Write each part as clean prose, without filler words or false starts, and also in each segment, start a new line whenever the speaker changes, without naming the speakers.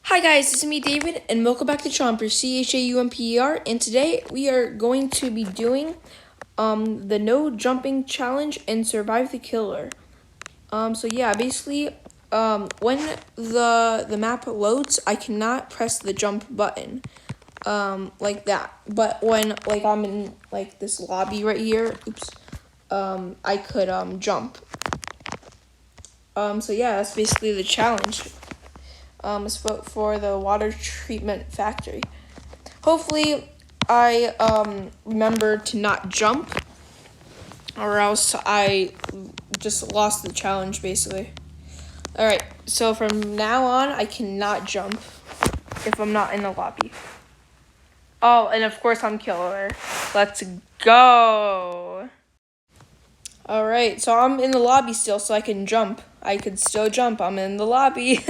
Hi guys, this is me David and welcome back to Chomper, CHAUMPER, and today we are going to be doing the no jumping challenge and survive the killer. So yeah, basically when the map loads, I cannot press the jump button like that. But when I'm in this lobby right here, I could jump. So yeah, that's basically the challenge. Is for the water treatment factory. Hopefully, I remember to not jump, or else I just lost the challenge, basically. Alright, so from now on, I cannot jump if I'm not in the lobby. Oh, and of course I'm killer. Let's go! Alright, so I'm in the lobby still, so I can jump. I could still jump. I'm in the lobby.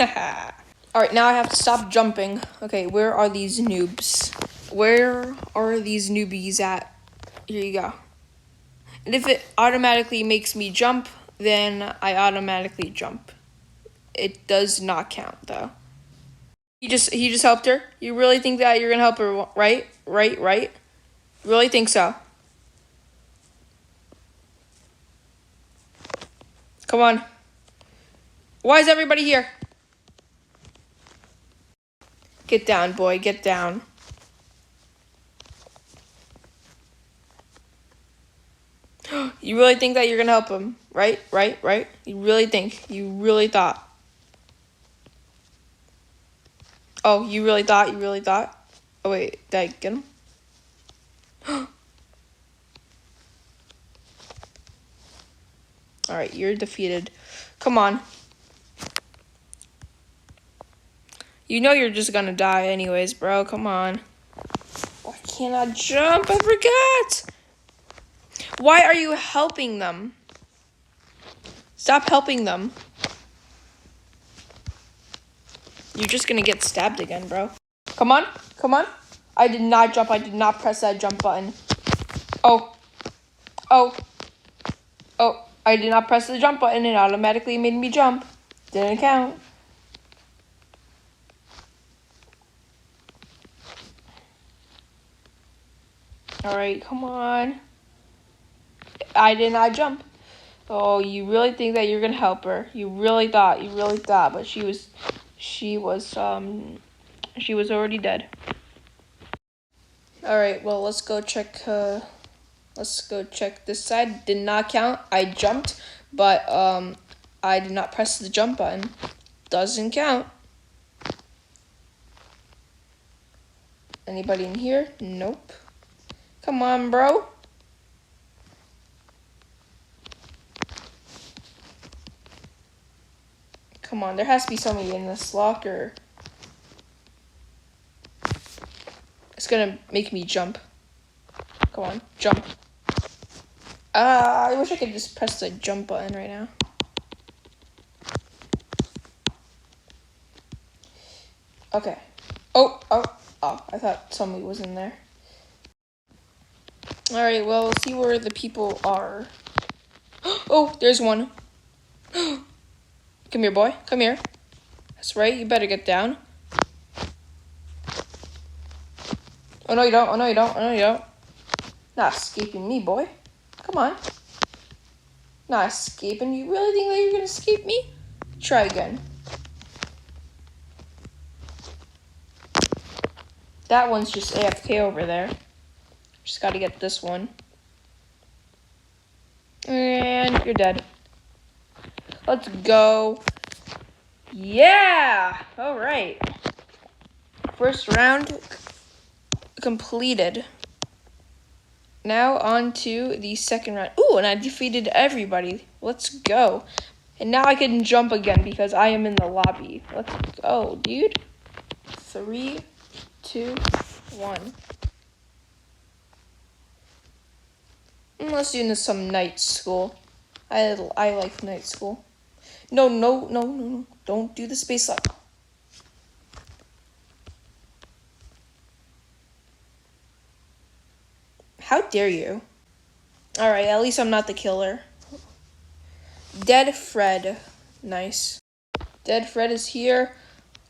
Alright, now I have to stop jumping. Okay, where are these noobs? Where are these newbies at? Here you go. And if it automatically makes me jump, then I automatically jump. It does not count though. He just helped her. You really think that you're gonna help her, right? Right? Really think so? Come on. Why is everybody here? Get down, boy, get down. You really think that you're gonna help him, right? You really thought. Oh, you really thought? Oh wait, did I get him? Alright, you're defeated. Come on. You know you're just gonna die anyways, bro. Come on. Why can't I jump? I forgot! Why are you helping them? Stop helping them. You're just gonna get stabbed again, bro. Come on. I did not jump. I did not press that jump button. Oh. I did not press the jump button. It automatically made me jump. Didn't count. Alright, come on. I did not jump. Oh, you really think that you're gonna help her? You really thought, but she was already dead. Alright, well let's go check this side. Did not count. I jumped, but I did not press the jump button. Doesn't count. Anybody in here? Nope. Come on, bro. Come on, there has to be somebody in this locker. It's gonna make me jump. Come on, jump. I wish I could just press the jump button right now. Okay. Oh, I thought somebody was in there. Alright, well, we'll see where the people are. Oh, there's one. Come here, boy. Come here. That's right, you better get down. Oh, no, you don't. Not escaping me, boy. Come on. Not escaping. You really think that you're gonna escape me? Try again. That one's just AFK over there. Just gotta get this one. And you're dead. Let's go. Yeah! Alright. First round completed. Now on to the second round. Ooh, and I defeated everybody. Let's go. And now I can jump again because I am in the lobby. Let's go, dude. 3, 2, 1. Let's do some night school. I like night school. No. Don't do the space lock. How dare you? Alright, at least I'm not the killer. Dead Fred. Nice. Dead Fred is here.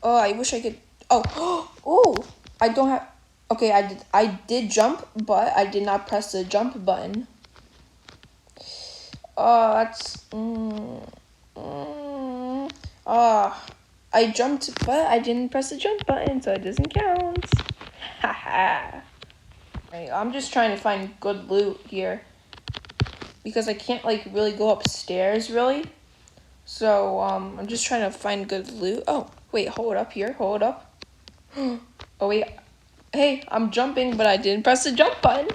Oh, I wish I could... Oh, oh, I don't have. Okay, I did jump, but I did not press the jump button. Oh, that's. I jumped, but I didn't press the jump button, so it doesn't count. Haha. I'm just trying to find good loot here because I can't like really go upstairs really. So I'm just trying to find good loot. Oh wait, hold up here, hold up. Oh wait, hey, I'm jumping, but I didn't press the jump button.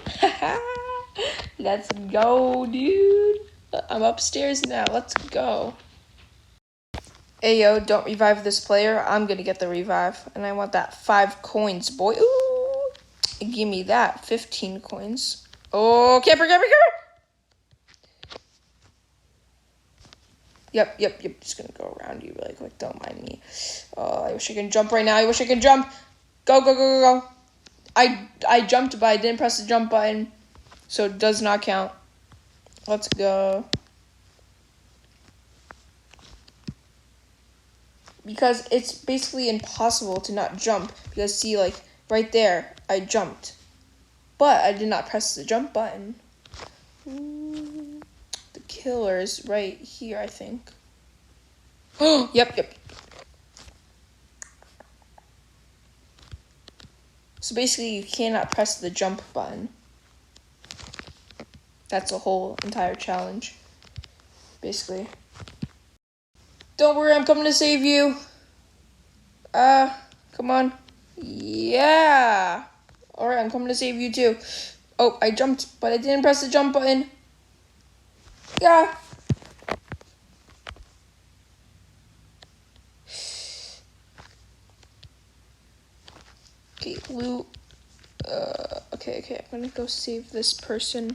Let's go, dude. I'm upstairs now. Let's go. Hey yo, don't revive this player. I'm gonna get the revive, and I want that 5 coins, boy. Ooh, give me that 15 coins. Oh, camper. Yep. Just gonna go around you really quick. Don't mind me. Oh, I wish I could jump right now. I wish I could jump. Go. I jumped, but I didn't press the jump button, so it does not count. Let's go. Because it's basically impossible to not jump. Because see, like, right there, I jumped. But I did not press the jump button. The killer is right here, I think. Oh, yep. So basically, you cannot press the jump button. That's a whole entire challenge. Basically. Don't worry, I'm coming to save you. Come on. Yeah. Alright, I'm coming to save you too. Oh, I jumped, but I didn't press the jump button. Yeah. Okay, loot. Okay. I'm gonna go save this person.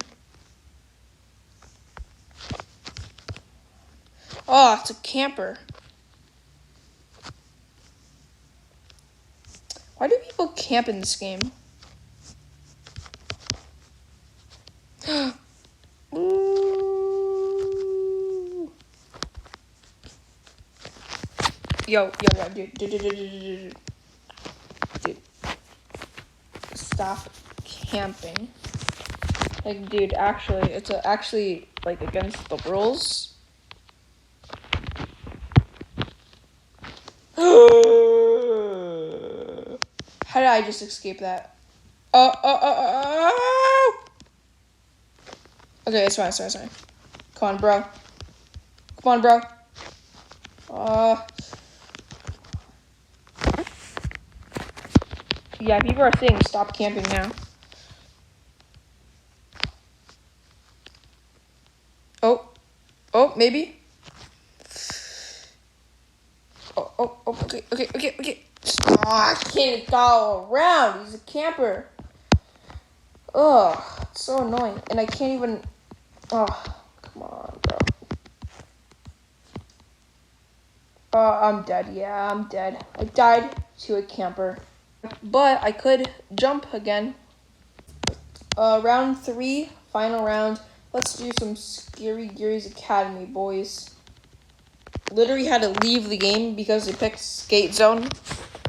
Oh, it's a camper. Why do people camp in this game? Ooh. Yo, dude. Stop camping. Like, dude, actually, it's actually, like, against the rules. How did I just escape that? Oh. Okay, it's fine. Come on, bro. Yeah, people are saying stop camping now. Oh, maybe. Oh, okay. Oh, I can't go around. He's a camper. Ugh, it's so annoying. And I can't even... Oh, come on, bro. I'm dead. Yeah, I'm dead. I died to a camper. But I could jump again. Round 3, final round. Let's do some Scary Gears Academy, boys. Literally had to leave the game because they picked Skate Zone,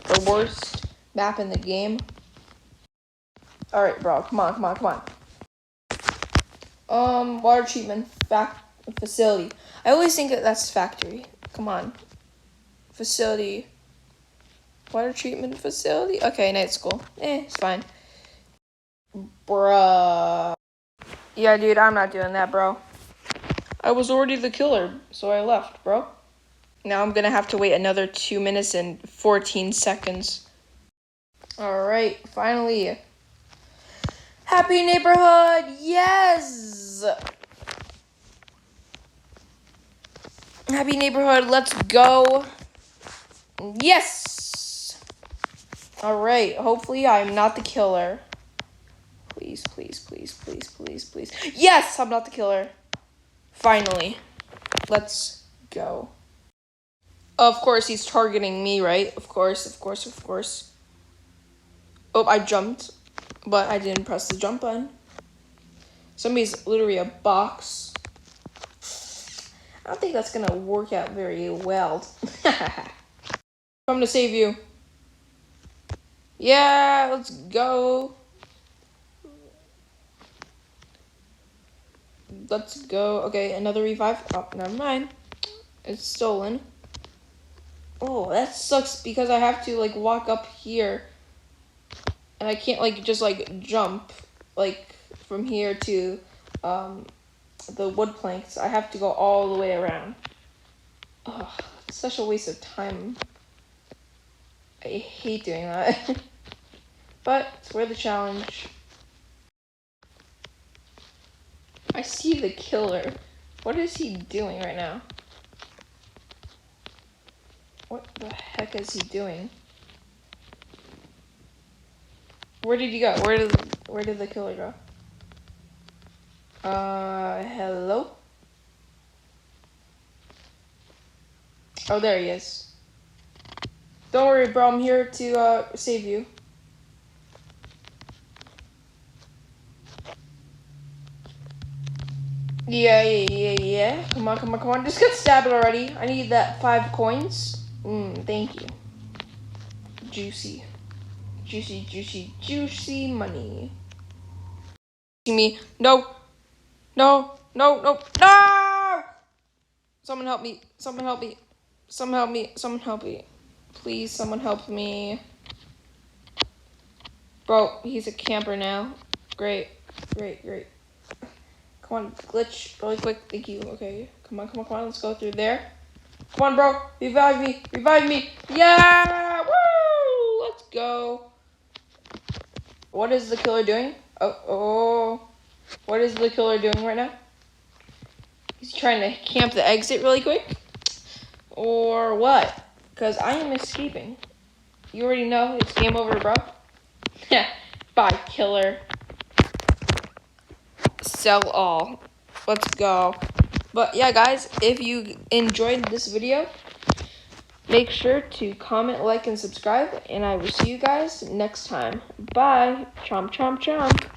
the worst map in the game. Alright, bro, come on. Water treatment facility. I always think that's factory. Come on. Facility. Water treatment facility? Okay, night school. It's fine. Bruh. Yeah, dude, I'm not doing that, bro. I was already the killer, so I left, bro. Now I'm gonna have to wait another 2 minutes and 14 seconds. Alright, finally. Happy neighborhood, yes! Happy neighborhood, let's go. Yes! Alright, hopefully I'm not the killer. Please. Yes, I'm not the killer. Finally. Let's go. Of course, he's targeting me, right? Of course. Oh, I jumped, but I didn't press the jump button. Somebody's literally a box. I don't think that's gonna work out very well. I'm to save you. Yeah, let's go. Let's go. Okay, another revive. Oh, never mind. It's stolen. Oh, that sucks because I have to like walk up here. And I can't like just like jump like from here to the wood planks. I have to go all the way around. Oh, it's such a waste of time. I hate doing that. But it's worth the challenge. I see the killer. What is he doing right now? What the heck is he doing? Where did he go? Where did the killer go? Hello? Oh, there he is. Don't worry, bro. I'm here to save you. Yeah. Come on. Just get stabbed already. I need that 5 coins. Thank you. Juicy money. See me? No! Someone help me. Please, someone help me. Bro, he's a camper now. Great. Come on, glitch really quick. Thank you. Okay. Come on. Let's go through there. Come on, bro. Revive me. Yeah! Woo! Let's go. What is the killer doing? Oh. What is the killer doing right now? He's trying to camp the exit really quick? Or what? Because I am escaping. You already know it's game over, bro. Yeah. Bye, killer. Sell all. Let's go. But yeah, guys, if you enjoyed this video, make sure to comment, like, and subscribe. And I will see you guys next time. Bye. Chomp.